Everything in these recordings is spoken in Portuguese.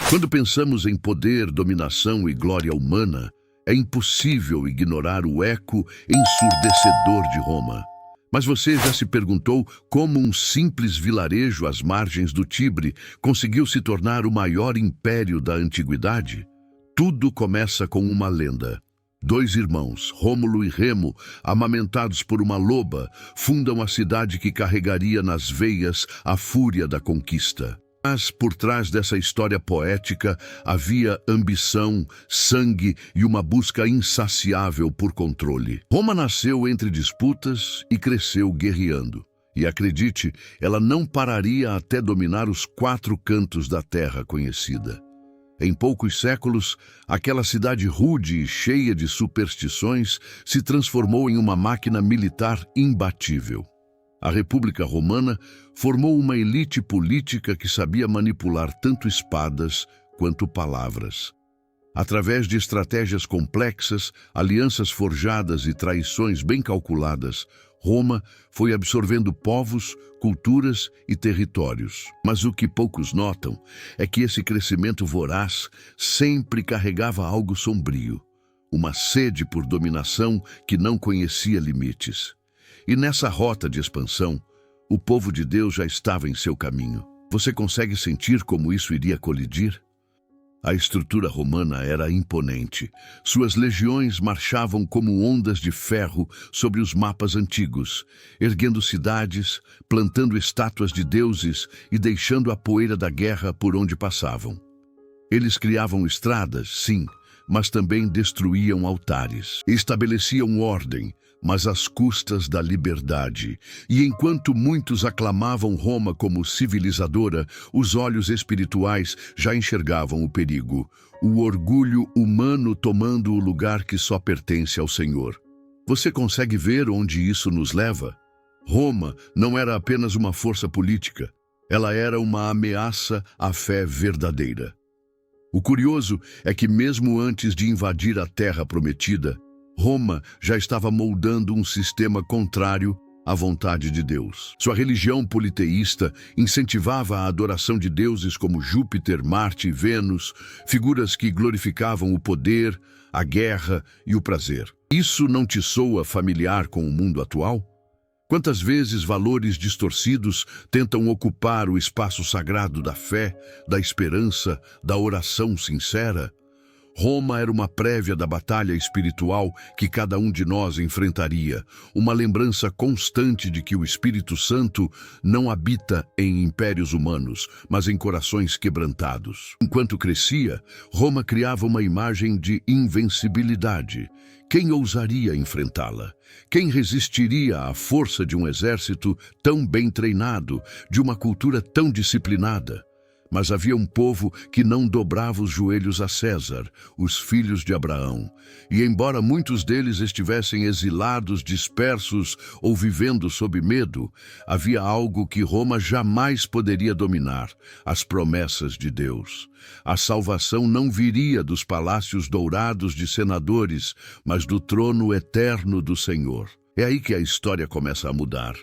Quando pensamos em poder, dominação e glória humana, é impossível ignorar o eco ensurdecedor de Roma. Mas você já se perguntou como um simples vilarejo às margens do Tibre conseguiu se tornar o maior império da antiguidade? Tudo começa com uma lenda. Dois irmãos, Rômulo e Remo, amamentados por uma loba, fundam a cidade que carregaria nas veias a fúria da conquista. Mas por trás dessa história poética havia ambição, sangue e uma busca insaciável por controle. Roma nasceu entre disputas e cresceu guerreando. E acredite, ela não pararia até dominar os 4 cantos da terra conhecida. Em poucos séculos, aquela cidade rude e cheia de superstições se transformou em uma máquina militar imbatível. A República Romana formou uma elite política que sabia manipular tanto espadas quanto palavras. Através de estratégias complexas, alianças forjadas e traições bem calculadas, Roma foi absorvendo povos, culturas e territórios. Mas o que poucos notam é que esse crescimento voraz sempre carregava algo sombrio, uma sede por dominação que não conhecia limites. E nessa rota de expansão, o povo de Deus já estava em seu caminho. Você consegue sentir como isso iria colidir? A estrutura romana era imponente. Suas legiões marchavam como ondas de ferro sobre os mapas antigos, erguendo cidades, plantando estátuas de deuses e deixando a poeira da guerra por onde passavam. Eles criavam estradas, sim, mas também destruíam altares. Estabeleciam ordem, mas às custas da liberdade. E enquanto muitos aclamavam Roma como civilizadora, os olhos espirituais já enxergavam o perigo, o orgulho humano tomando o lugar que só pertence ao Senhor. Você consegue ver onde isso nos leva? Roma não era apenas uma força política, ela era uma ameaça à fé verdadeira. O curioso é que mesmo antes de invadir a Terra Prometida, Roma já estava moldando um sistema contrário à vontade de Deus. Sua religião politeísta incentivava a adoração de deuses como Júpiter, Marte e Vênus, figuras que glorificavam o poder, a guerra e o prazer. Isso não te soa familiar com o mundo atual? Quantas vezes valores distorcidos tentam ocupar o espaço sagrado da fé, da esperança, da oração sincera? Roma era uma prévia da batalha espiritual que cada um de nós enfrentaria, uma lembrança constante de que o Espírito Santo não habita em impérios humanos, mas em corações quebrantados. Enquanto crescia, Roma criava uma imagem de invencibilidade. Quem ousaria enfrentá-la? Quem resistiria à força de um exército tão bem treinado, de uma cultura tão disciplinada? Mas havia um povo que não dobrava os joelhos a César, os filhos de Abraão. E embora muitos deles estivessem exilados, dispersos ou vivendo sob medo, havia algo que Roma jamais poderia dominar: as promessas de Deus. A salvação não viria dos palácios dourados de senadores, mas do trono eterno do Senhor. É aí que a história começa a mudar.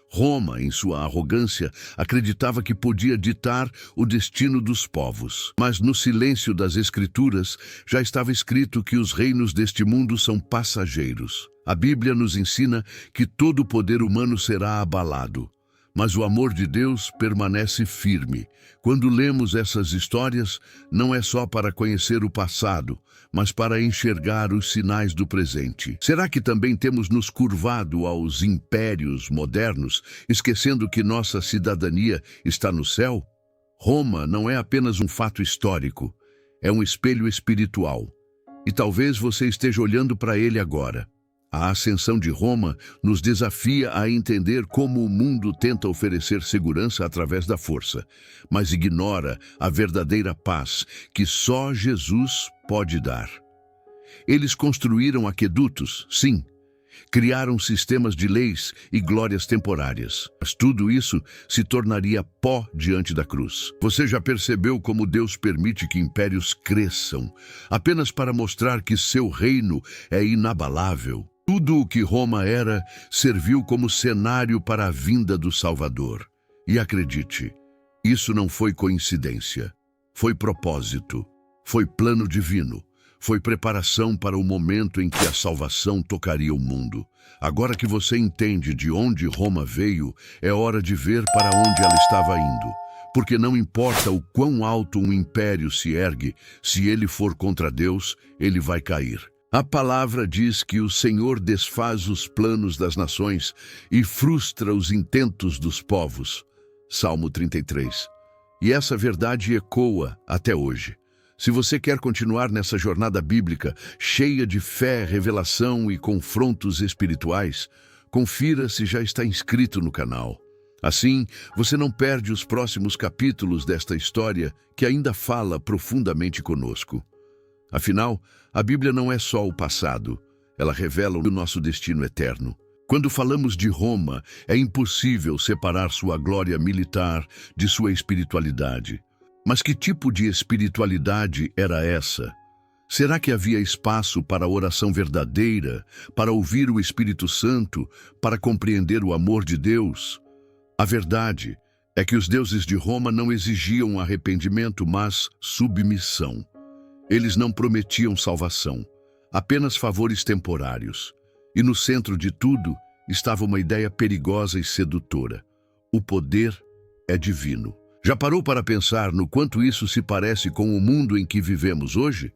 Roma, em sua arrogância, acreditava que podia ditar o destino dos povos. Mas no silêncio das Escrituras já estava escrito que os reinos deste mundo são passageiros. A Bíblia nos ensina que todo o poder humano será abalado, mas o amor de Deus permanece firme. Quando lemos essas histórias, não é só para conhecer o passado, mas para enxergar os sinais do presente. Será que também temos nos curvado aos impérios modernos, esquecendo que nossa cidadania está no céu? Roma não é apenas um fato histórico, é um espelho espiritual. E talvez você esteja olhando para ele agora. A ascensão de Roma nos desafia a entender como o mundo tenta oferecer segurança através da força, mas ignora a verdadeira paz que só Jesus pode dar. Eles construíram aquedutos, sim, criaram sistemas de leis e glórias temporárias, mas tudo isso se tornaria pó diante da cruz. Você já percebeu como Deus permite que impérios cresçam, apenas para mostrar que seu reino é inabalável? Tudo o que Roma era serviu como cenário para a vinda do Salvador. E acredite, isso não foi coincidência. Foi propósito, foi plano divino, foi preparação para o momento em que a salvação tocaria o mundo. Agora que você entende de onde Roma veio, é hora de ver para onde ela estava indo. Porque não importa o quão alto um império se ergue, se ele for contra Deus, ele vai cair. A palavra diz que o Senhor desfaz os planos das nações e frustra os intentos dos povos. Salmo 33. E essa verdade ecoa até hoje. Se você quer continuar nessa jornada bíblica, cheia de fé, revelação e confrontos espirituais, confira se já está inscrito no canal. Assim, você não perde os próximos capítulos desta história que ainda fala profundamente conosco. Afinal, a Bíblia não é só o passado, ela revela o nosso destino eterno. Quando falamos de Roma, é impossível separar sua glória militar de sua espiritualidade. Mas que tipo de espiritualidade era essa? Será que havia espaço para a oração verdadeira, para ouvir o Espírito Santo, para compreender o amor de Deus? A verdade é que os deuses de Roma não exigiam arrependimento, mas submissão. Eles não prometiam salvação, apenas favores temporários. E no centro de tudo estava uma ideia perigosa e sedutora. O poder é divino. Já parou para pensar no quanto isso se parece com o mundo em que vivemos hoje?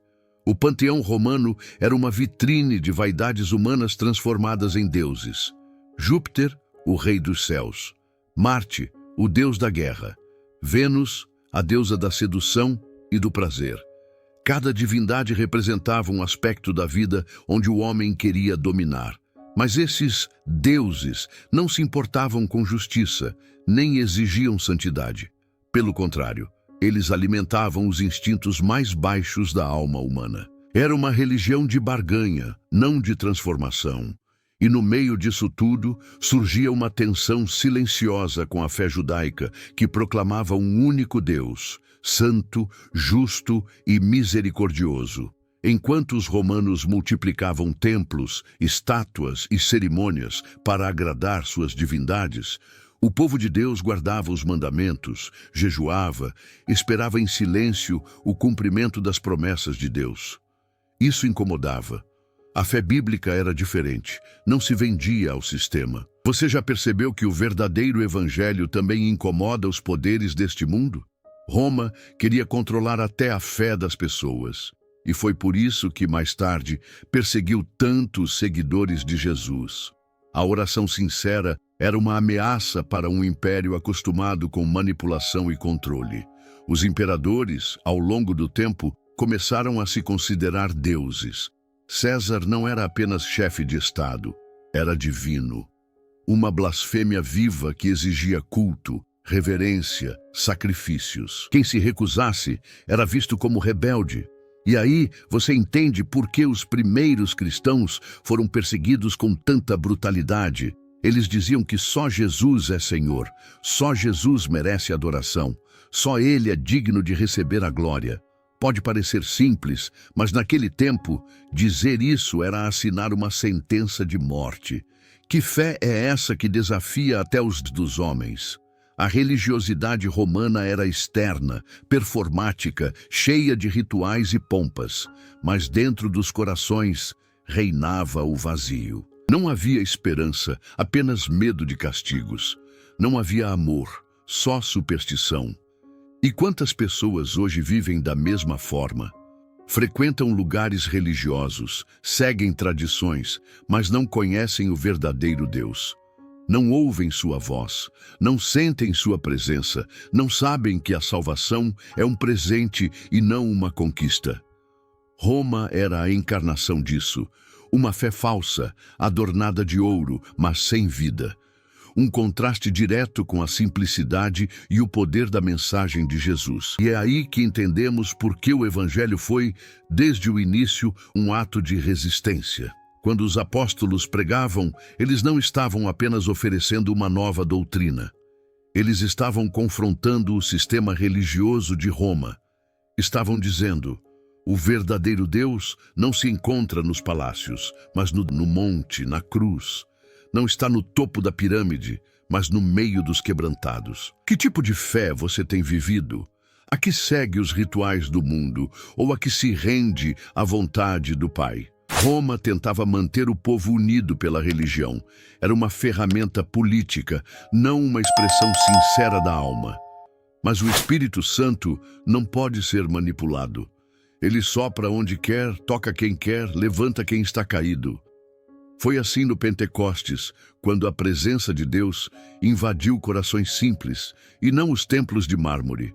O panteão romano era uma vitrine de vaidades humanas transformadas em deuses. Júpiter, o rei dos céus. Marte, o deus da guerra. Vênus, a deusa da sedução e do prazer. Cada divindade representava um aspecto da vida onde o homem queria dominar. Mas esses deuses não se importavam com justiça, nem exigiam santidade. Pelo contrário, eles alimentavam os instintos mais baixos da alma humana. Era uma religião de barganha, não de transformação. E no meio disso tudo, surgia uma tensão silenciosa com a fé judaica que proclamava um único Deus, santo, justo e misericordioso. Enquanto os romanos multiplicavam templos, estátuas e cerimônias para agradar suas divindades, o povo de Deus guardava os mandamentos, jejuava, esperava em silêncio o cumprimento das promessas de Deus. Isso incomodava. A fé bíblica era diferente, não se vendia ao sistema. Você já percebeu que o verdadeiro evangelho também incomoda os poderes deste mundo? Roma queria controlar até a fé das pessoas. E foi por isso que, mais tarde, perseguiu tanto os seguidores de Jesus. A oração sincera era uma ameaça para um império acostumado com manipulação e controle. Os imperadores, ao longo do tempo, começaram a se considerar deuses. César não era apenas chefe de Estado, era divino. Uma blasfêmia viva que exigia culto, reverência, sacrifícios. Quem se recusasse era visto como rebelde. E aí você entende por que os primeiros cristãos foram perseguidos com tanta brutalidade. Eles diziam que só Jesus é Senhor, só Jesus merece adoração, só Ele é digno de receber a glória. Pode parecer simples, mas naquele tempo, dizer isso era assinar uma sentença de morte. Que fé é essa que desafia até os dos homens? A religiosidade romana era externa, performática, cheia de rituais e pompas, mas dentro dos corações reinava o vazio. Não havia esperança, apenas medo de castigos. Não havia amor, só superstição. E quantas pessoas hoje vivem da mesma forma? Frequentam lugares religiosos, seguem tradições, mas não conhecem o verdadeiro Deus. Não ouvem sua voz, não sentem sua presença, não sabem que a salvação é um presente e não uma conquista. Roma era a encarnação disso, uma fé falsa, adornada de ouro, mas sem vida. Um contraste direto com a simplicidade e o poder da mensagem de Jesus. E é aí que entendemos por que o Evangelho foi, desde o início, um ato de resistência. Quando os apóstolos pregavam, eles não estavam apenas oferecendo uma nova doutrina. Eles estavam confrontando o sistema religioso de Roma. Estavam dizendo: o verdadeiro Deus não se encontra nos palácios, mas no monte, na cruz. Não está no topo da pirâmide, mas no meio dos quebrantados. Que tipo de fé você tem vivido? A que segue os rituais do mundo ou a que se rende à vontade do Pai? Roma tentava manter o povo unido pela religião. Era uma ferramenta política, não uma expressão sincera da alma. Mas o Espírito Santo não pode ser manipulado. Ele sopra onde quer, toca quem quer, levanta quem está caído. Foi assim no Pentecostes, quando a presença de Deus invadiu corações simples e não os templos de mármore.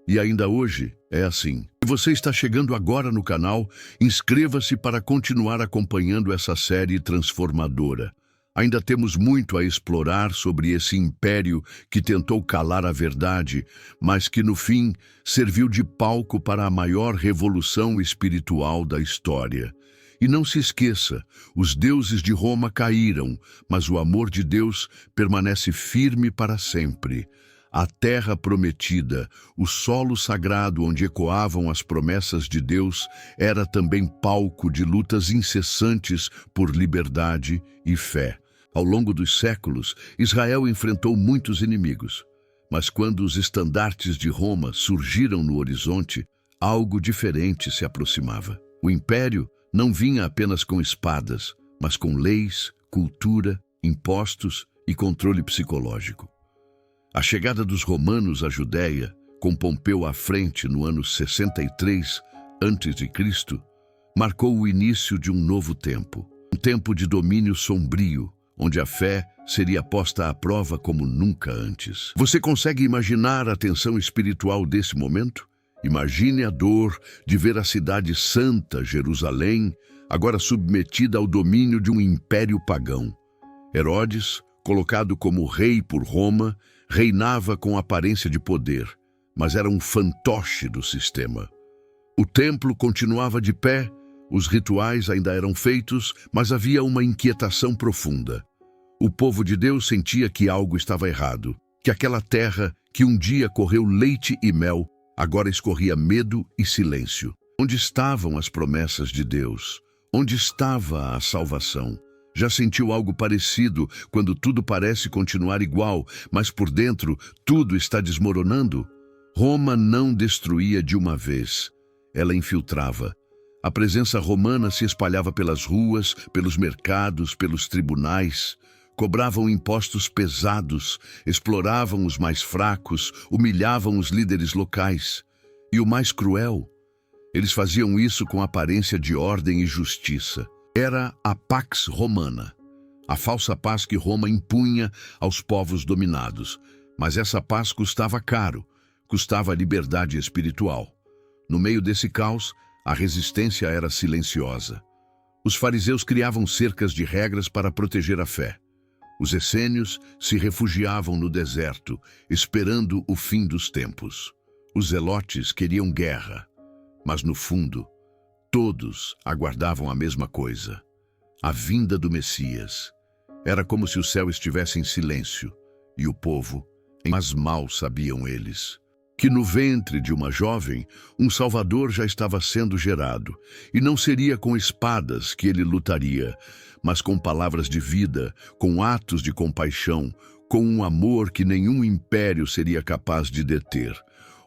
E ainda hoje é assim. Se você está chegando agora no canal, inscreva-se para continuar acompanhando essa série transformadora. Ainda temos muito a explorar sobre esse império que tentou calar a verdade, mas que no fim serviu de palco para a maior revolução espiritual da história. E não se esqueça, os deuses de Roma caíram, mas o amor de Deus permanece firme para sempre. A terra prometida, o solo sagrado onde ecoavam as promessas de Deus, era também palco de lutas incessantes por liberdade e fé. Ao longo dos séculos, Israel enfrentou muitos inimigos. Mas quando os estandartes de Roma surgiram no horizonte, algo diferente se aproximava. O império não vinha apenas com espadas, mas com leis, cultura, impostos e controle psicológico. A chegada dos romanos à Judéia, com Pompeu à frente no ano 63 a.C., marcou o início de um novo tempo. Um tempo de domínio sombrio, onde a fé seria posta à prova como nunca antes. Você consegue imaginar a tensão espiritual desse momento? Imagine a dor de ver a cidade santa, Jerusalém, agora submetida ao domínio de um império pagão. Herodes, colocado como rei por Roma, reinava com aparência de poder, mas era um fantoche do sistema. O templo continuava de pé, os rituais ainda eram feitos, mas havia uma inquietação profunda. O povo de Deus sentia que algo estava errado, que aquela terra que um dia correu leite e mel, agora escorria medo e silêncio. Onde estavam as promessas de Deus? Onde estava a salvação? Já sentiu algo parecido quando tudo parece continuar igual, mas por dentro tudo está desmoronando? Roma não destruía de uma vez, ela infiltrava. A presença romana se espalhava pelas ruas, pelos mercados, pelos tribunais. Cobravam impostos pesados, exploravam os mais fracos, humilhavam os líderes locais. E o mais cruel, eles faziam isso com aparência de ordem e justiça. Era a Pax Romana, a falsa paz que Roma impunha aos povos dominados. Mas essa paz custava caro, custava a liberdade espiritual. No meio desse caos, a resistência era silenciosa. Os fariseus criavam cercas de regras para proteger a fé. Os essênios se refugiavam no deserto, esperando o fim dos tempos. Os zelotes queriam guerra, mas no fundo, todos aguardavam a mesma coisa: a vinda do Messias. Era como se o céu estivesse em silêncio e o povo, mas mal sabiam eles, que no ventre de uma jovem, um Salvador já estava sendo gerado, e não seria com espadas que ele lutaria, mas com palavras de vida, com atos de compaixão, com um amor que nenhum império seria capaz de deter.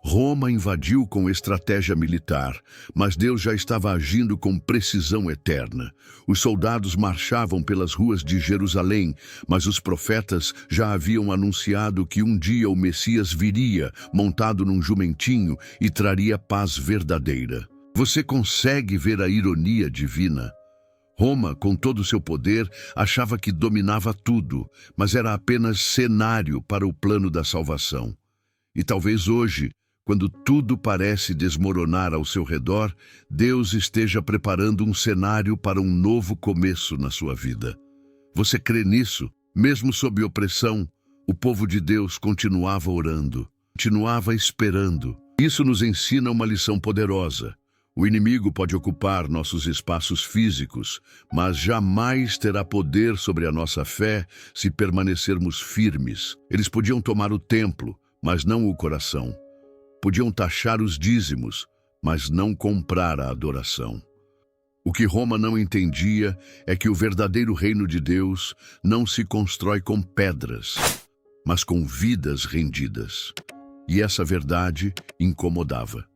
Roma invadiu com estratégia militar, mas Deus já estava agindo com precisão eterna. Os soldados marchavam pelas ruas de Jerusalém, mas os profetas já haviam anunciado que um dia o Messias viria, montado num jumentinho, e traria paz verdadeira. Você consegue ver a ironia divina? Roma, com todo o seu poder, achava que dominava tudo, mas era apenas cenário para o plano da salvação. E talvez hoje, quando tudo parece desmoronar ao seu redor, Deus esteja preparando um cenário para um novo começo na sua vida. Você crê nisso? Mesmo sob opressão, o povo de Deus continuava orando, continuava esperando. Isso nos ensina uma lição poderosa. O inimigo pode ocupar nossos espaços físicos, mas jamais terá poder sobre a nossa fé se permanecermos firmes. Eles podiam tomar o templo, mas não o coração. Podiam taxar os dízimos, mas não comprar a adoração. O que Roma não entendia é que o verdadeiro reino de Deus não se constrói com pedras, mas com vidas rendidas. E essa verdade incomodava.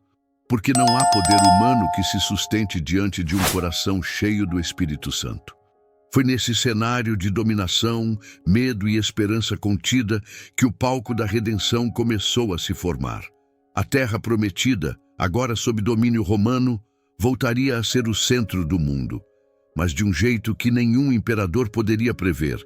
Porque não há poder humano que se sustente diante de um coração cheio do Espírito Santo. Foi nesse cenário de dominação, medo e esperança contida que o palco da redenção começou a se formar. A terra prometida, agora sob domínio romano, voltaria a ser o centro do mundo, mas de um jeito que nenhum imperador poderia prever.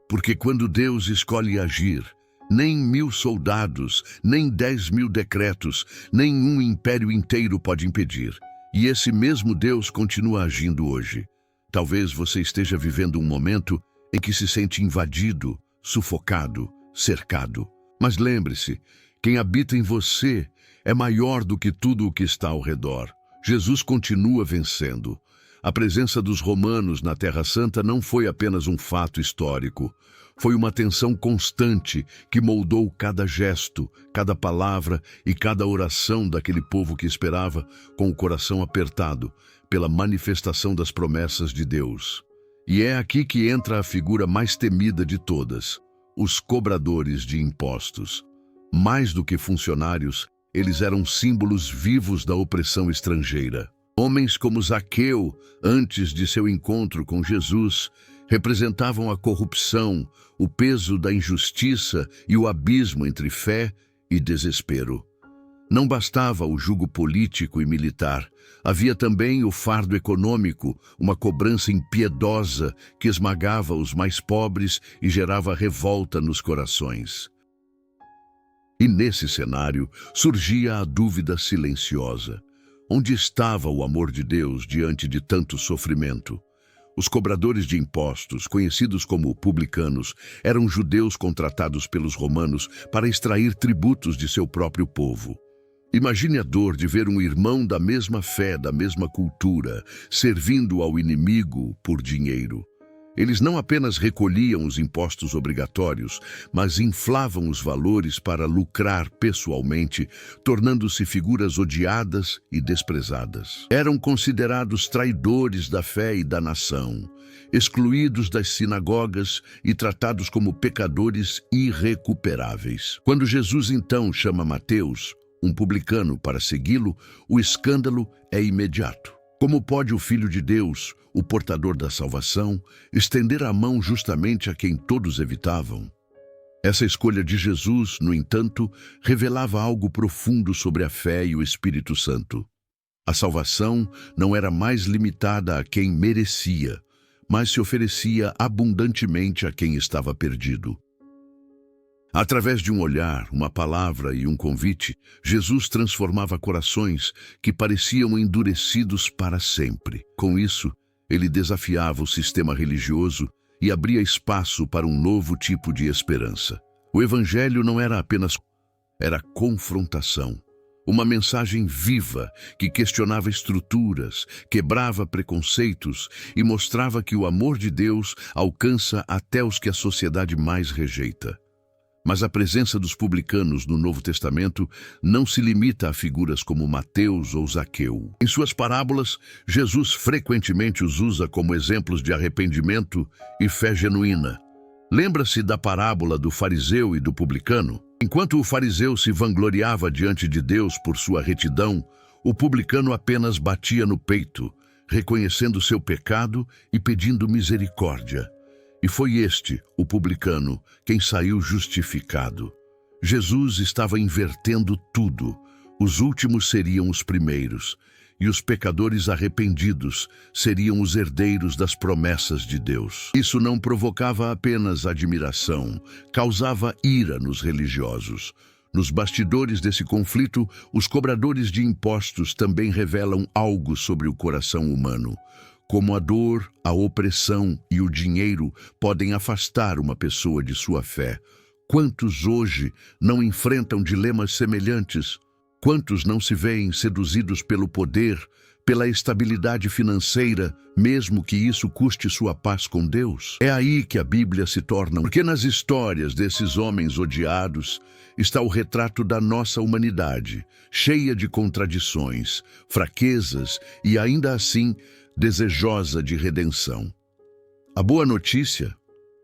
Porque quando Deus escolhe agir, nem 1000 soldados, nem 10.000 decretos, nem um império inteiro pode impedir. E esse mesmo Deus continua agindo hoje. Talvez você esteja vivendo um momento em que se sente invadido, sufocado, cercado. Mas lembre-se, quem habita em você é maior do que tudo o que está ao redor. Jesus continua vencendo. A presença dos romanos na Terra Santa não foi apenas um fato histórico. Foi uma tensão constante que moldou cada gesto, cada palavra e cada oração daquele povo que esperava, com o coração apertado, pela manifestação das promessas de Deus. E é aqui que entra a figura mais temida de todas, os cobradores de impostos. Mais do que funcionários, eles eram símbolos vivos da opressão estrangeira. Homens como Zaqueu, antes de seu encontro com Jesus, representavam a corrupção, o peso da injustiça e o abismo entre fé e desespero. Não bastava o jugo político e militar, havia também o fardo econômico, uma cobrança impiedosa que esmagava os mais pobres e gerava revolta nos corações. E nesse cenário surgia a dúvida silenciosa. Onde estava o amor de Deus diante de tanto sofrimento? Os cobradores de impostos, conhecidos como publicanos, eram judeus contratados pelos romanos para extrair tributos de seu próprio povo. Imagine a dor de ver um irmão da mesma fé, da mesma cultura, servindo ao inimigo por dinheiro. Eles não apenas recolhiam os impostos obrigatórios, mas inflavam os valores para lucrar pessoalmente, tornando-se figuras odiadas e desprezadas. Eram considerados traidores da fé e da nação, excluídos das sinagogas e tratados como pecadores irrecuperáveis. Quando Jesus então chama Mateus, um publicano, para segui-lo, o escândalo é imediato. Como pode o Filho de Deus, o portador da salvação, estender a mão justamente a quem todos evitavam? Essa escolha de Jesus, no entanto, revelava algo profundo sobre a fé e o Espírito Santo. A salvação não era mais limitada a quem merecia, mas se oferecia abundantemente a quem estava perdido. Através de um olhar, uma palavra e um convite, Jesus transformava corações que pareciam endurecidos para sempre. Com isso, ele desafiava o sistema religioso e abria espaço para um novo tipo de esperança. O Evangelho não era apenas, era confrontação. Uma mensagem viva que questionava estruturas, quebrava preconceitos e mostrava que o amor de Deus alcança até os que a sociedade mais rejeita. Mas a presença dos publicanos no Novo Testamento não se limita a figuras como Mateus ou Zaqueu. Em suas parábolas, Jesus frequentemente os usa como exemplos de arrependimento e fé genuína. Lembra-se da parábola do fariseu e do publicano? Enquanto o fariseu se vangloriava diante de Deus por sua retidão, o publicano apenas batia no peito, reconhecendo seu pecado e pedindo misericórdia. E foi este, o publicano, quem saiu justificado. Jesus estava invertendo tudo. Os últimos seriam os primeiros, e os pecadores arrependidos seriam os herdeiros das promessas de Deus. Isso não provocava apenas admiração, causava ira nos religiosos. Nos bastidores desse conflito, os cobradores de impostos também revelam algo sobre o coração humano. Como a dor, a opressão e o dinheiro podem afastar uma pessoa de sua fé. Quantos hoje não enfrentam dilemas semelhantes? Quantos não se veem seduzidos pelo poder, pela estabilidade financeira, mesmo que isso custe sua paz com Deus? É aí que a Bíblia se torna, porque nas histórias desses homens odiados está o retrato da nossa humanidade, cheia de contradições, fraquezas e ainda assim desejosa de redenção. A boa notícia,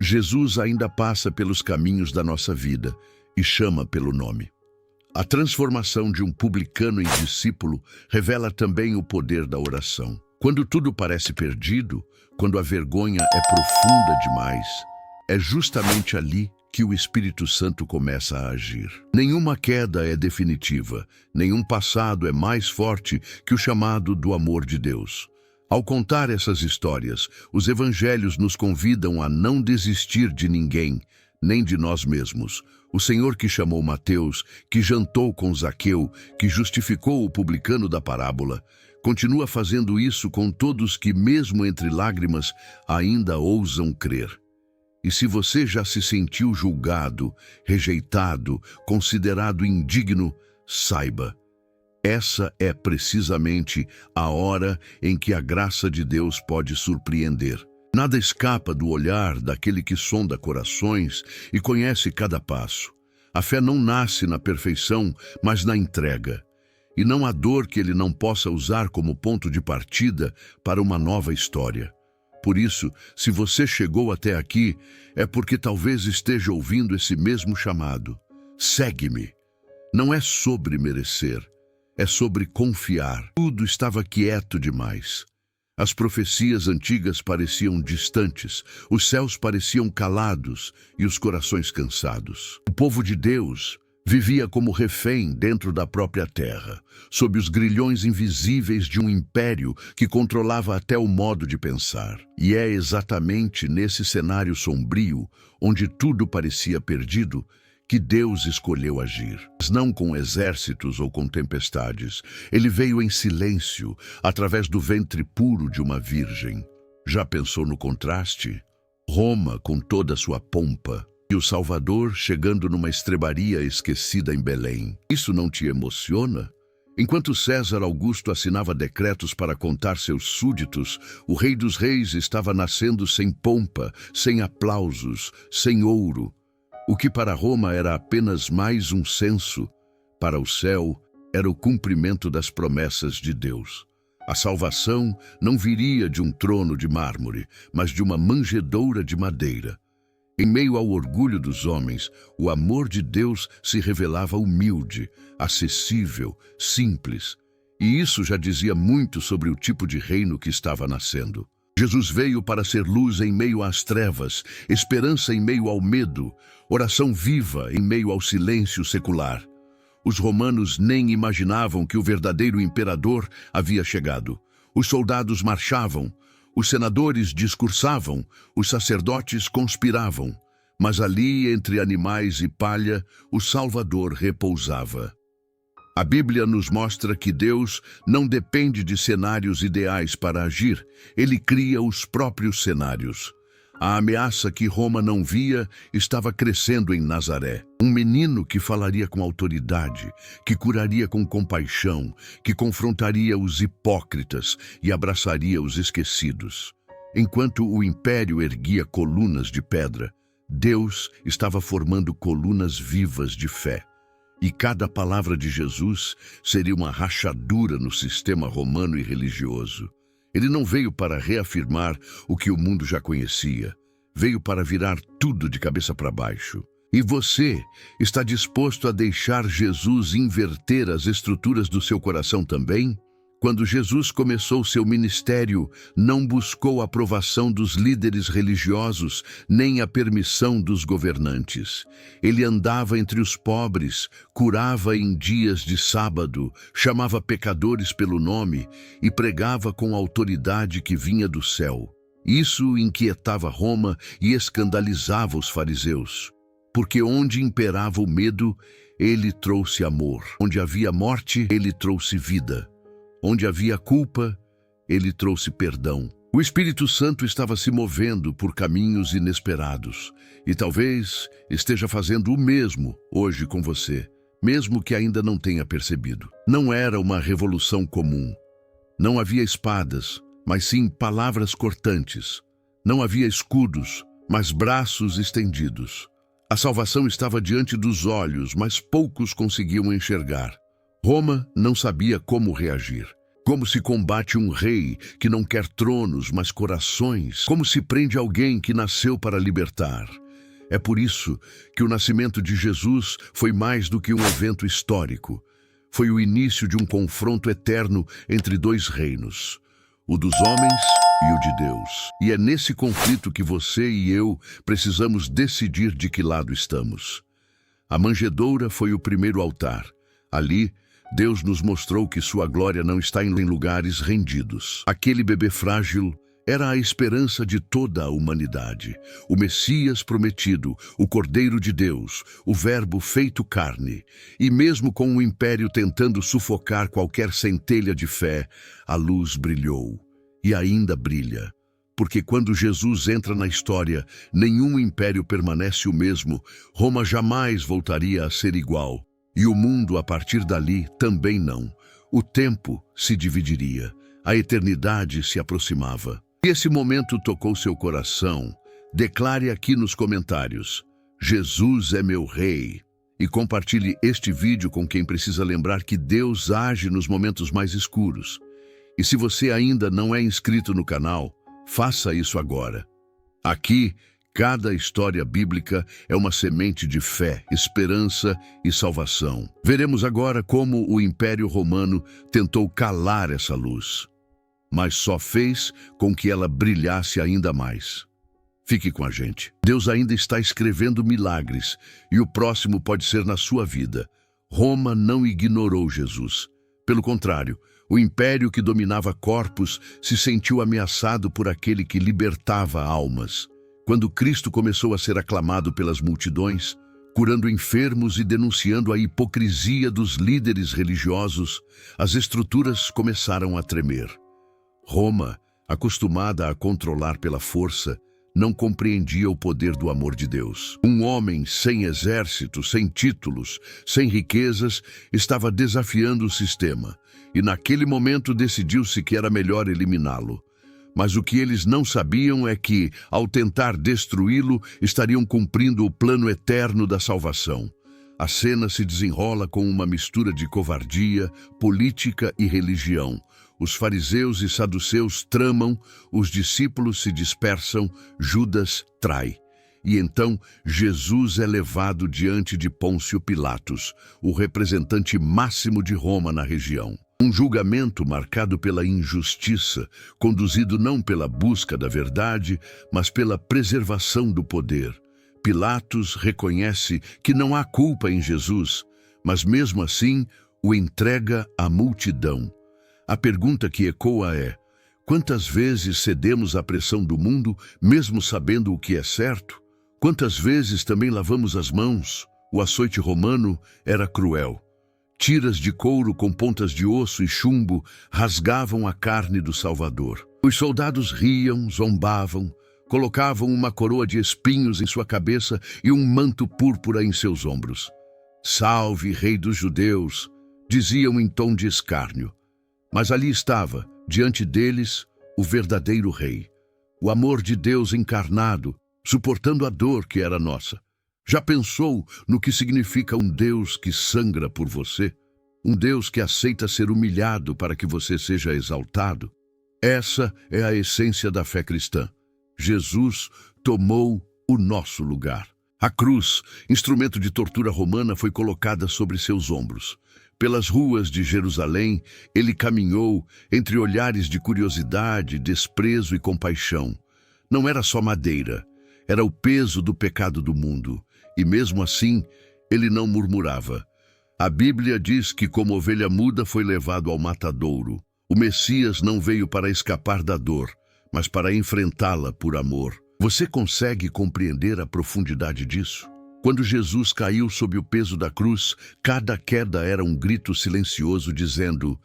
Jesus ainda passa pelos caminhos da nossa vida e chama pelo nome. A transformação de um publicano em discípulo revela também o poder da oração. Quando tudo parece perdido, quando a vergonha é profunda demais, é justamente ali que o Espírito Santo começa a agir. Nenhuma queda é definitiva, nenhum passado é mais forte que o chamado do amor de Deus. Ao contar essas histórias, os evangelhos nos convidam a não desistir de ninguém, nem de nós mesmos. O Senhor que chamou Mateus, que jantou com Zaqueu, que justificou o publicano da parábola, continua fazendo isso com todos que, mesmo entre lágrimas, ainda ousam crer. E se você já se sentiu julgado, rejeitado, considerado indigno, saiba, essa é precisamente a hora em que a graça de Deus pode surpreender. Nada escapa do olhar daquele que sonda corações e conhece cada passo. A fé não nasce na perfeição, mas na entrega. E não há dor que ele não possa usar como ponto de partida para uma nova história. Por isso, se você chegou até aqui, é porque talvez esteja ouvindo esse mesmo chamado. Segue-me. Não é sobre merecer, é sobre confiar. Tudo estava quieto demais. As profecias antigas pareciam distantes, os céus pareciam calados e os corações cansados. O povo de Deus vivia como refém dentro da própria terra, sob os grilhões invisíveis de um império que controlava até o modo de pensar. E é exatamente nesse cenário sombrio, onde tudo parecia perdido, que Deus escolheu agir. Mas não com exércitos ou com tempestades. Ele veio em silêncio, através do ventre puro de uma virgem. Já pensou no contraste? Roma com toda a sua pompa, e o Salvador chegando numa estrebaria esquecida em Belém. Isso não te emociona? Enquanto César Augusto assinava decretos para contar seus súditos, o Rei dos Reis estava nascendo sem pompa, sem aplausos, sem ouro. O que para Roma era apenas mais um censo, para o céu era o cumprimento das promessas de Deus. A salvação não viria de um trono de mármore, mas de uma manjedoura de madeira. Em meio ao orgulho dos homens, o amor de Deus se revelava humilde, acessível, simples. E isso já dizia muito sobre o tipo de reino que estava nascendo. Jesus veio para ser luz em meio às trevas, esperança em meio ao medo, oração viva em meio ao silêncio secular. Os romanos nem imaginavam que o verdadeiro imperador havia chegado. Os soldados marchavam, os senadores discursavam, os sacerdotes conspiravam. Mas ali, entre animais e palha, o Salvador repousava. A Bíblia nos mostra que Deus não depende de cenários ideais para agir, Ele cria os próprios cenários. A ameaça que Roma não via estava crescendo em Nazaré. Um menino que falaria com autoridade, que curaria com compaixão, que confrontaria os hipócritas e abraçaria os esquecidos. Enquanto o império erguia colunas de pedra, Deus estava formando colunas vivas de fé. E cada palavra de Jesus seria uma rachadura no sistema romano e religioso. Ele não veio para reafirmar o que o mundo já conhecia. Veio para virar tudo de cabeça para baixo. E você está disposto a deixar Jesus inverter as estruturas do seu coração também? Quando Jesus começou seu ministério, não buscou a aprovação dos líderes religiosos, nem a permissão dos governantes. Ele andava entre os pobres, curava em dias de sábado, chamava pecadores pelo nome e pregava com a autoridade que vinha do céu. Isso inquietava Roma e escandalizava os fariseus, porque onde imperava o medo, ele trouxe amor. Onde havia morte, ele trouxe vida. Onde havia culpa, ele trouxe perdão. O Espírito Santo estava se movendo por caminhos inesperados e talvez esteja fazendo o mesmo hoje com você, mesmo que ainda não tenha percebido. Não era uma revolução comum. Não havia espadas, mas sim palavras cortantes. Não havia escudos, mas braços estendidos. A salvação estava diante dos olhos, mas poucos conseguiam enxergar. Roma não sabia como reagir. Como se combate um rei que não quer tronos, mas corações. Como se prende alguém que nasceu para libertar. É por isso que o nascimento de Jesus foi mais do que um evento histórico. Foi o início de um confronto eterno entre dois reinos, o dos homens e o de Deus. E é nesse conflito que você e eu precisamos decidir de que lado estamos. A manjedoura foi o primeiro altar. Ali, Deus nos mostrou que sua glória não está em lugares rendidos. Aquele bebê frágil era a esperança de toda a humanidade. O Messias prometido, o Cordeiro de Deus, o Verbo feito carne. E mesmo com o império tentando sufocar qualquer centelha de fé, a luz brilhou. E ainda brilha. Porque quando Jesus entra na história, nenhum império permanece o mesmo. Roma jamais voltaria a ser igual. E o mundo, a partir dali, também não. O tempo se dividiria. A eternidade se aproximava. Se esse momento tocou seu coração, declare aqui nos comentários: Jesus é meu Rei. E compartilhe este vídeo com quem precisa lembrar que Deus age nos momentos mais escuros. E se você ainda não é inscrito no canal, faça isso agora. Aqui, cada história bíblica é uma semente de fé, esperança e salvação. Veremos agora como o Império Romano tentou calar essa luz, mas só fez com que ela brilhasse ainda mais. Fique com a gente. Deus ainda está escrevendo milagres e o próximo pode ser na sua vida. Roma não ignorou Jesus. Pelo contrário, o império que dominava corpos se sentiu ameaçado por aquele que libertava almas. Quando Cristo começou a ser aclamado pelas multidões, curando enfermos e denunciando a hipocrisia dos líderes religiosos, as estruturas começaram a tremer. Roma, acostumada a controlar pela força, não compreendia o poder do amor de Deus. Um homem sem exército, sem títulos, sem riquezas, estava desafiando o sistema, e naquele momento decidiu-se que era melhor eliminá-lo. Mas o que eles não sabiam é que, ao tentar destruí-lo, estariam cumprindo o plano eterno da salvação. A cena se desenrola com uma mistura de covardia, política e religião. Os fariseus e saduceus tramam, os discípulos se dispersam, Judas trai. E então Jesus é levado diante de Pôncio Pilatos, o representante máximo de Roma na região. Um julgamento marcado pela injustiça, conduzido não pela busca da verdade, mas pela preservação do poder. Pilatos reconhece que não há culpa em Jesus, mas mesmo assim o entrega à multidão. A pergunta que ecoa é: quantas vezes cedemos à pressão do mundo, mesmo sabendo o que é certo? Quantas vezes também lavamos as mãos? O açoite romano era cruel. Tiras de couro com pontas de osso e chumbo rasgavam a carne do Salvador. Os soldados riam, zombavam, colocavam uma coroa de espinhos em sua cabeça e um manto púrpura em seus ombros. "Salve, Rei dos Judeus!" diziam em tom de escárnio. Mas ali estava, diante deles, o verdadeiro Rei. O amor de Deus encarnado, suportando a dor que era nossa. Já pensou no que significa um Deus que sangra por você? Um Deus que aceita ser humilhado para que você seja exaltado? Essa é a essência da fé cristã. Jesus tomou o nosso lugar. A cruz, instrumento de tortura romana, foi colocada sobre seus ombros. Pelas ruas de Jerusalém, ele caminhou entre olhares de curiosidade, desprezo e compaixão. Não era só madeira, era o peso do pecado do mundo. E mesmo assim, ele não murmurava. A Bíblia diz que como ovelha muda foi levado ao matadouro. O Messias não veio para escapar da dor, mas para enfrentá-la por amor. Você consegue compreender a profundidade disso? Quando Jesus caiu sob o peso da cruz, cada queda era um grito silencioso dizendo: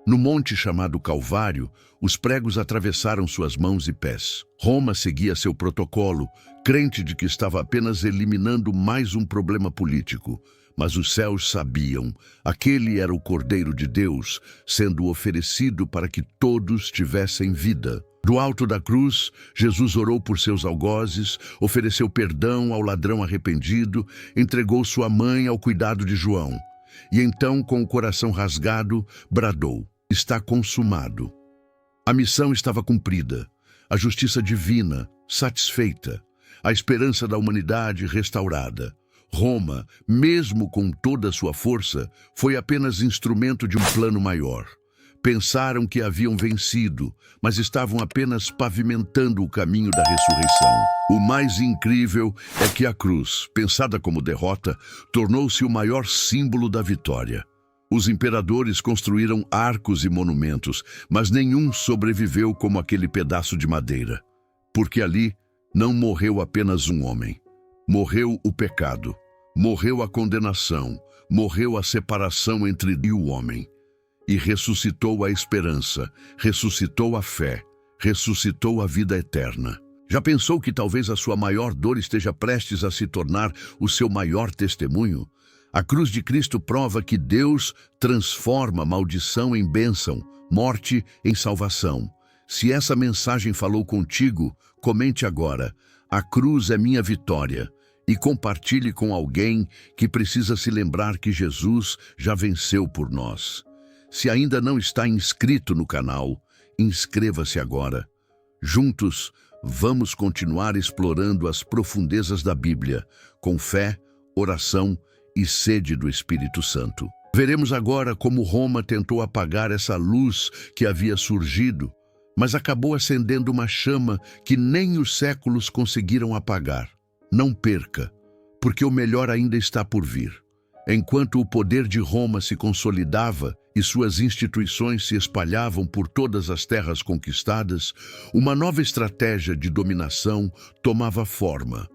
No monte chamado Calvário, os pregos atravessaram suas mãos e pés. Roma seguia seu protocolo, crente de que estava apenas eliminando mais um problema político. Mas os céus sabiam, aquele era o Cordeiro de Deus, sendo oferecido para que todos tivessem vida. Do alto da cruz, Jesus orou por seus algozes, ofereceu perdão ao ladrão arrependido, entregou sua mãe ao cuidado de João. E então, com o coração rasgado, bradou: Está consumado. A missão estava cumprida, a justiça divina satisfeita. a esperança da humanidade restaurada. Roma, mesmo com toda a sua força, foi apenas instrumento de um plano maior. Pensaram que haviam vencido, mas estavam apenas pavimentando o caminho da ressurreição. O mais incrível é que a cruz, pensada como derrota, tornou-se o maior símbolo da vitória. Os imperadores construíram arcos e monumentos, mas nenhum sobreviveu como aquele pedaço de madeira. Porque ali não morreu apenas um homem. Morreu o pecado, morreu a condenação, morreu a separação entre Deus e o homem. E ressuscitou a esperança, ressuscitou a fé, ressuscitou a vida eterna. Já pensou que talvez a sua maior dor esteja prestes a se tornar o seu maior testemunho? A cruz de Cristo prova que Deus transforma maldição em bênção, morte em salvação. Se essa mensagem falou contigo, comente agora: a cruz é minha vitória. E compartilhe com alguém que precisa se lembrar que Jesus já venceu por nós. Se ainda não está inscrito no canal, inscreva-se agora. Juntos, vamos continuar explorando as profundezas da Bíblia, com fé, oração e sede do Espírito Santo. Veremos agora como Roma tentou apagar essa luz que havia surgido, mas acabou acendendo uma chama que nem os séculos conseguiram apagar. Não perca, porque o melhor ainda está por vir. Enquanto o poder de Roma se consolidava e suas instituições se espalhavam por todas as terras conquistadas, uma nova estratégia de dominação tomava forma,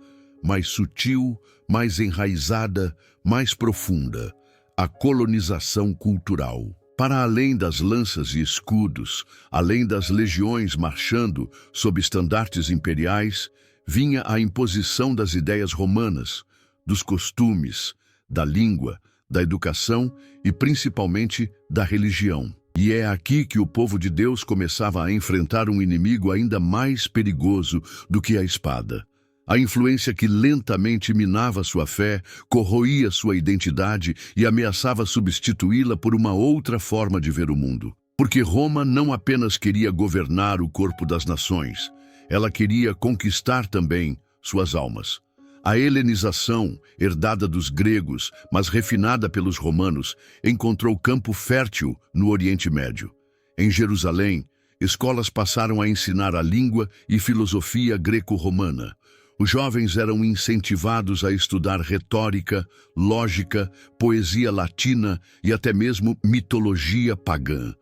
mais sutil, mais enraizada, mais profunda: a colonização cultural. Para além das lanças e escudos, além das legiões marchando sob estandartes imperiais, vinha a imposição das ideias romanas, dos costumes, da língua, da educação e principalmente da religião. E é aqui que o povo de Deus começava a enfrentar um inimigo ainda mais perigoso do que a espada. A influência que lentamente minava sua fé, corroía sua identidade e ameaçava substituí-la por uma outra forma de ver o mundo. Porque Roma não apenas queria governar o corpo das nações, ela queria conquistar também suas almas. A helenização, herdada dos gregos, mas refinada pelos romanos, encontrou campo fértil no Oriente Médio. Em Jerusalém, escolas passaram a ensinar a língua e filosofia greco-romana. Os jovens eram incentivados a estudar retórica, lógica, poesia latina e até mesmo mitologia pagã.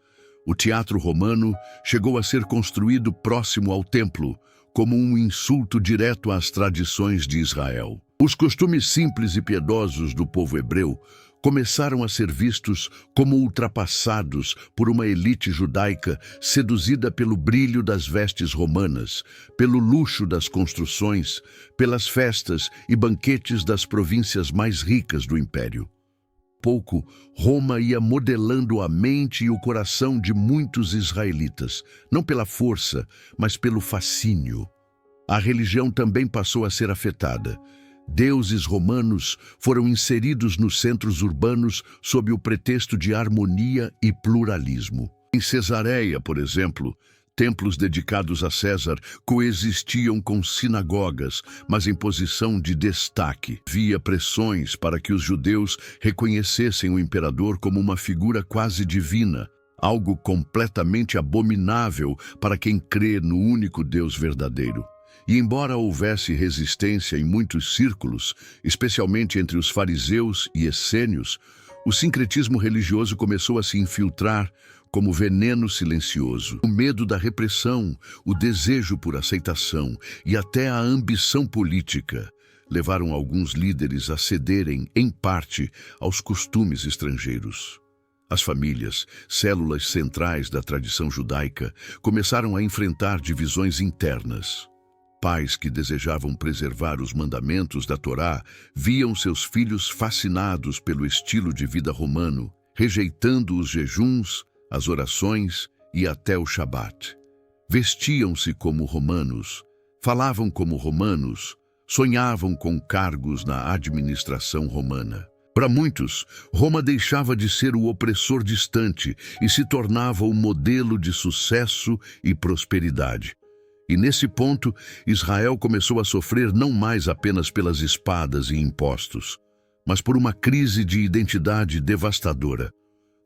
O teatro romano chegou a ser construído próximo ao templo, como um insulto direto às tradições de Israel. Os costumes simples e piedosos do povo hebreu começaram a ser vistos como ultrapassados por uma elite judaica seduzida pelo brilho das vestes romanas, pelo luxo das construções, pelas festas e banquetes das províncias mais ricas do império. Pouco, Roma ia modelando a mente e o coração de muitos israelitas, não pela força, mas pelo fascínio. A religião também passou a ser afetada. Deuses romanos foram inseridos nos centros urbanos sob o pretexto de harmonia e pluralismo. Em Cesareia, por exemplo, templos dedicados a César coexistiam com sinagogas, mas em posição de destaque. Havia pressões para que os judeus reconhecessem o imperador como uma figura quase divina, algo completamente abominável para quem crê no único Deus verdadeiro. E embora houvesse resistência em muitos círculos, especialmente entre os fariseus e essênios, o sincretismo religioso começou a se infiltrar como veneno silencioso. O medo da repressão, o desejo por aceitação e até a ambição política levaram alguns líderes a cederem, em parte, aos costumes estrangeiros. As famílias, células centrais da tradição judaica, começaram a enfrentar divisões internas. Pais que desejavam preservar os mandamentos da Torá viam seus filhos fascinados pelo estilo de vida romano, rejeitando os jejuns, as orações e até o Shabat. Vestiam-se como romanos, falavam como romanos, sonhavam com cargos na administração romana. Para muitos, Roma deixava de ser o opressor distante e se tornava o modelo de sucesso e prosperidade. E nesse ponto, Israel começou a sofrer não mais apenas pelas espadas e impostos, mas por uma crise de identidade devastadora.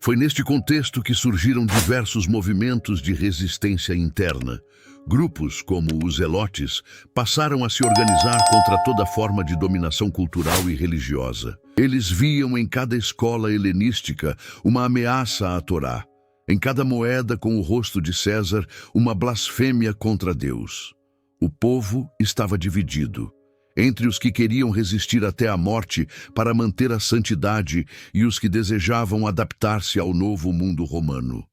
Foi neste contexto que surgiram diversos movimentos de resistência interna. Grupos como os Zelotes passaram a se organizar contra toda forma de dominação cultural e religiosa. Eles viam em cada escola helenística uma ameaça à Torá, em cada moeda com o rosto de César, uma blasfêmia contra Deus. O povo estava dividido entre os que queriam resistir até a morte para manter a santidade e os que desejavam adaptar-se ao novo mundo romano.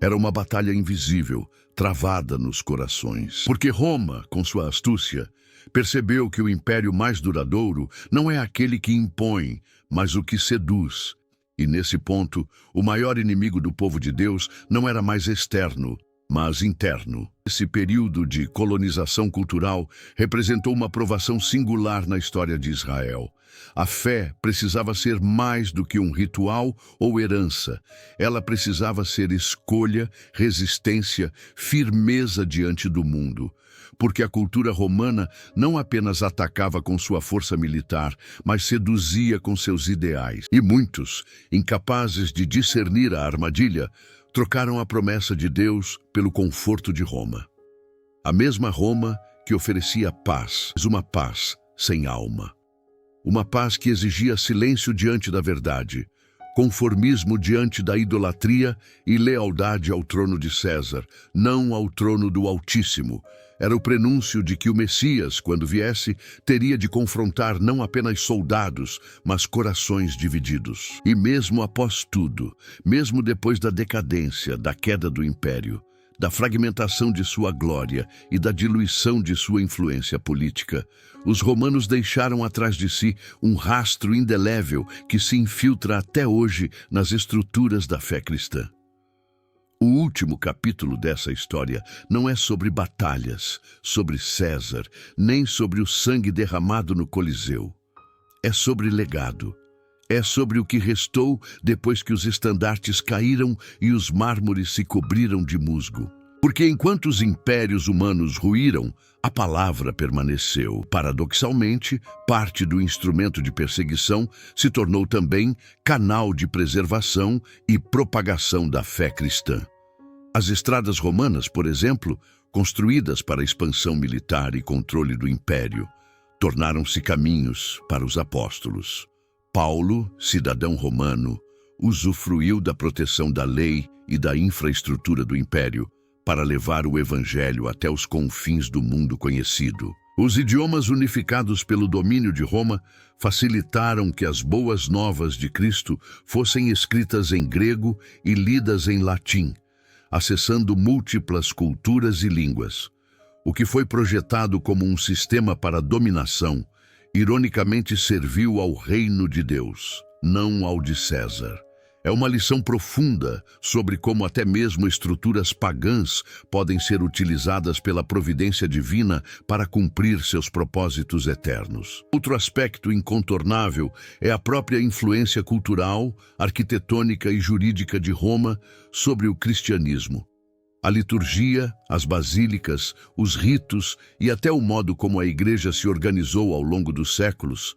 Era uma batalha invisível, travada nos corações. Porque Roma, com sua astúcia, percebeu que o império mais duradouro não é aquele que impõe, mas o que seduz. E nesse ponto, o maior inimigo do povo de Deus não era mais externo, mas interno. Esse período de colonização cultural representou uma provação singular na história de Israel. A fé precisava ser mais do que um ritual ou herança. Ela precisava ser escolha, resistência, firmeza diante do mundo. Porque a cultura romana não apenas atacava com sua força militar, mas seduzia com seus ideais. E muitos, incapazes de discernir a armadilha, trocaram a promessa de Deus pelo conforto de Roma. A mesma Roma que oferecia paz, mas uma paz sem alma. Uma paz que exigia silêncio diante da verdade, conformismo diante da idolatria e lealdade ao trono de César, não ao trono do Altíssimo. Era o prenúncio de que o Messias, quando viesse, teria de confrontar não apenas soldados, mas corações divididos. E mesmo após tudo, mesmo depois da decadência, da queda do império, da fragmentação de sua glória e da diluição de sua influência política, os romanos deixaram atrás de si um rastro indelével que se infiltra até hoje nas estruturas da fé cristã. O último capítulo dessa história não é sobre batalhas, sobre César, nem sobre o sangue derramado no Coliseu. É sobre legado. É sobre o que restou depois que os estandartes caíram e os mármores se cobriram de musgo. Porque enquanto os impérios humanos ruíram, a palavra permaneceu. Paradoxalmente, parte do instrumento de perseguição se tornou também canal de preservação e propagação da fé cristã. As estradas romanas, por exemplo, construídas para expansão militar e controle do império, tornaram-se caminhos para os apóstolos. Paulo, cidadão romano, usufruiu da proteção da lei e da infraestrutura do império para levar o evangelho até os confins do mundo conhecido. Os idiomas unificados pelo domínio de Roma facilitaram que as boas novas de Cristo fossem escritas em grego e lidas em latim, acessando múltiplas culturas e línguas. O que foi projetado como um sistema para dominação, ironicamente serviu ao reino de Deus, não ao de César. É uma lição profunda sobre como até mesmo estruturas pagãs podem ser utilizadas pela providência divina para cumprir seus propósitos eternos. Outro aspecto incontornável é a própria influência cultural, arquitetônica e jurídica de Roma sobre o cristianismo. A liturgia, as basílicas, os ritos e até o modo como a igreja se organizou ao longo dos séculos,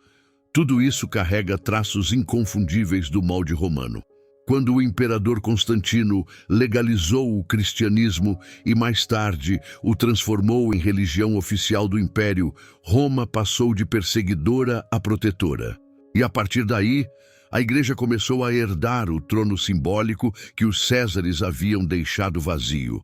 tudo isso carrega traços inconfundíveis do molde romano. Quando o imperador Constantino legalizou o cristianismo e mais tarde o transformou em religião oficial do império, Roma passou de perseguidora a protetora. E a partir daí, a igreja começou a herdar o trono simbólico que os Césares haviam deixado vazio.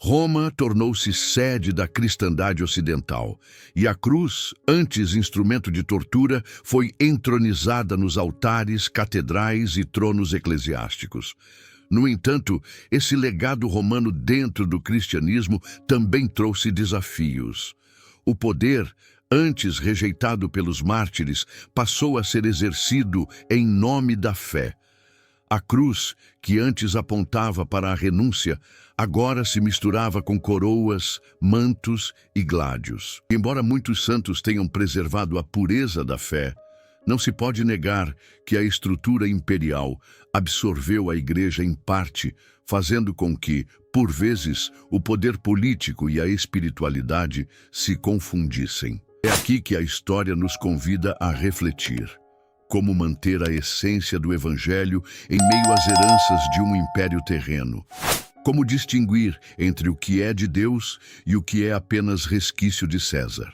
Roma tornou-se sede da cristandade ocidental, e a cruz, antes instrumento de tortura, foi entronizada nos altares, catedrais e tronos eclesiásticos. No entanto, esse legado romano dentro do cristianismo também trouxe desafios. O poder, antes rejeitado pelos mártires, passou a ser exercido em nome da fé. A cruz, que antes apontava para a renúncia, agora se misturava com coroas, mantos e gládios. Embora muitos santos tenham preservado a pureza da fé, não se pode negar que a estrutura imperial absorveu a igreja em parte, fazendo com que, por vezes, o poder político e a espiritualidade se confundissem. É aqui que a história nos convida a refletir. Como manter a essência do Evangelho em meio às heranças de um império terreno? Como distinguir entre o que é de Deus e o que é apenas resquício de César?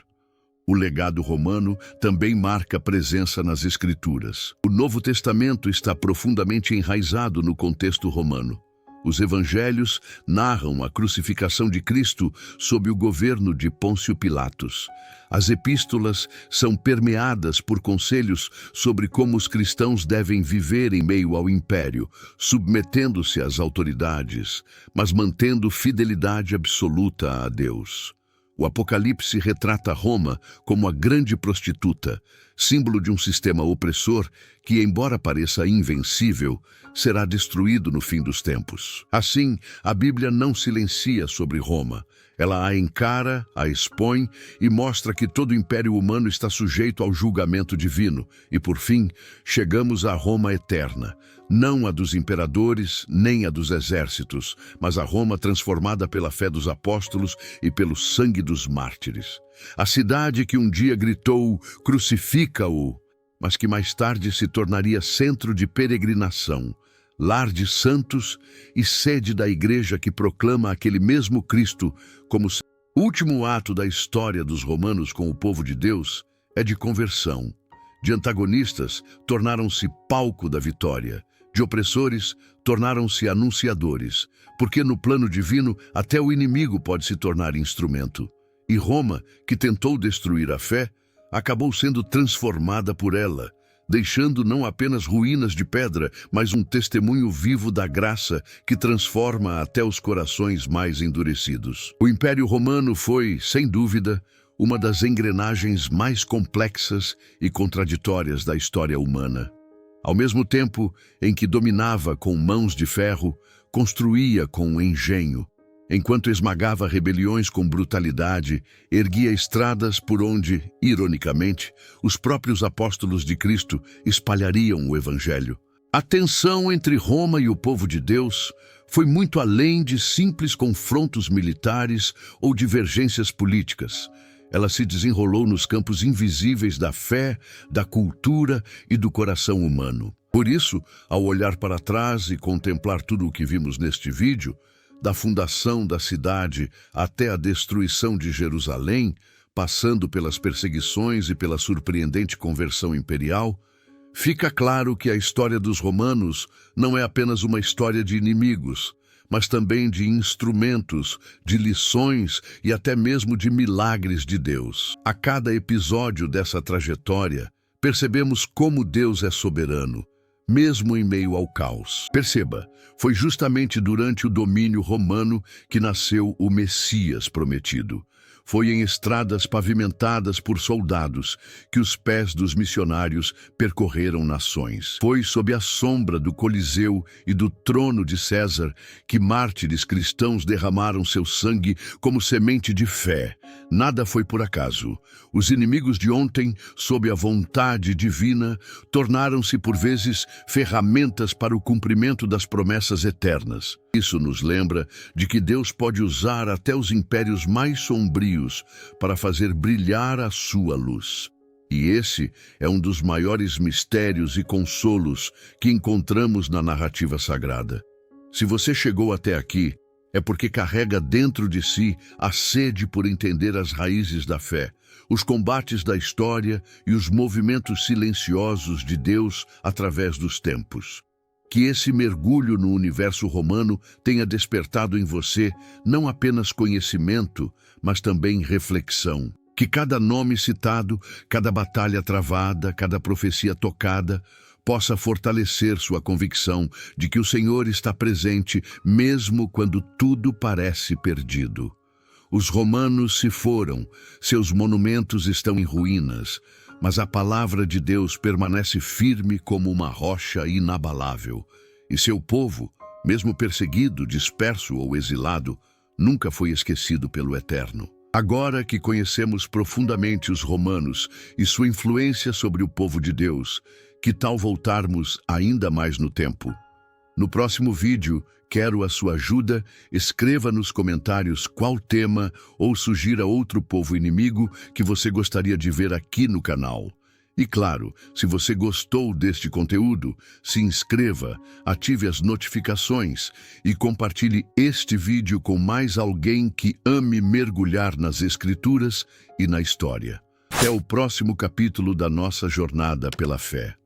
O legado romano também marca presença nas Escrituras. O Novo Testamento está profundamente enraizado no contexto romano. Os evangelhos narram a crucificação de Cristo sob o governo de Pôncio Pilatos. As epístolas são permeadas por conselhos sobre como os cristãos devem viver em meio ao império, submetendo-se às autoridades, mas mantendo fidelidade absoluta a Deus. O Apocalipse retrata Roma como a grande prostituta, símbolo de um sistema opressor que, embora pareça invencível, será destruído no fim dos tempos. Assim, a Bíblia não silencia sobre Roma. Ela a encara, a expõe e mostra que todo o império humano está sujeito ao julgamento divino. E, por fim, chegamos à Roma eterna. Não a dos imperadores, nem a dos exércitos, mas a Roma transformada pela fé dos apóstolos e pelo sangue dos mártires. A cidade que um dia gritou, crucifica-o, mas que mais tarde se tornaria centro de peregrinação, lar de santos e sede da igreja que proclama aquele mesmo Cristo como o último ato da história dos romanos com o povo de Deus é de conversão. De antagonistas, tornaram-se palco da vitória. De opressores, tornaram-se anunciadores, porque no plano divino até o inimigo pode se tornar instrumento. E Roma, que tentou destruir a fé, acabou sendo transformada por ela, deixando não apenas ruínas de pedra, mas um testemunho vivo da graça que transforma até os corações mais endurecidos. O Império Romano foi, sem dúvida, uma das engrenagens mais complexas e contraditórias da história humana. Ao mesmo tempo em que dominava com mãos de ferro, construía com engenho. Enquanto esmagava rebeliões com brutalidade, erguia estradas por onde, ironicamente, os próprios apóstolos de Cristo espalhariam o Evangelho. A tensão entre Roma e o povo de Deus foi muito além de simples confrontos militares ou divergências políticas. Ela se desenrolou nos campos invisíveis da fé, da cultura e do coração humano. Por isso, ao olhar para trás e contemplar tudo o que vimos neste vídeo, da fundação da cidade até a destruição de Jerusalém, passando pelas perseguições e pela surpreendente conversão imperial, fica claro que a história dos romanos não é apenas uma história de inimigos, mas também de instrumentos, de lições e até mesmo de milagres de Deus. A cada episódio dessa trajetória, percebemos como Deus é soberano, mesmo em meio ao caos. Perceba, foi justamente durante o domínio romano que nasceu o Messias prometido. Foi em estradas pavimentadas por soldados que os pés dos missionários percorreram nações. Foi sob a sombra do Coliseu e do trono de César que mártires cristãos derramaram seu sangue como semente de fé. Nada foi por acaso. Os inimigos de ontem, sob a vontade divina, tornaram-se por vezes ferramentas para o cumprimento das promessas eternas. Isso nos lembra de que Deus pode usar até os impérios mais sombrios para fazer brilhar a sua luz. E esse é um dos maiores mistérios e consolos que encontramos na narrativa sagrada. Se você chegou até aqui, é porque carrega dentro de si a sede por entender as raízes da fé, os combates da história e os movimentos silenciosos de Deus através dos tempos. Que esse mergulho no universo romano tenha despertado em você não apenas conhecimento, mas também reflexão. Que cada nome citado, cada batalha travada, cada profecia tocada, possa fortalecer sua convicção de que o Senhor está presente mesmo quando tudo parece perdido. Os romanos se foram, seus monumentos estão em ruínas, mas a palavra de Deus permanece firme como uma rocha inabalável, e seu povo, mesmo perseguido, disperso ou exilado, nunca foi esquecido pelo Eterno. Agora que conhecemos profundamente os romanos e sua influência sobre o povo de Deus, que tal voltarmos ainda mais no tempo? No próximo vídeo, Quero a sua ajuda. Escreva nos comentários qual tema ou sugira outro povo inimigo que você gostaria de ver aqui no canal. E claro, se você gostou deste conteúdo, se inscreva, ative as notificações e compartilhe este vídeo com mais alguém que ame mergulhar nas Escrituras e na história. Até o próximo capítulo da nossa jornada pela fé.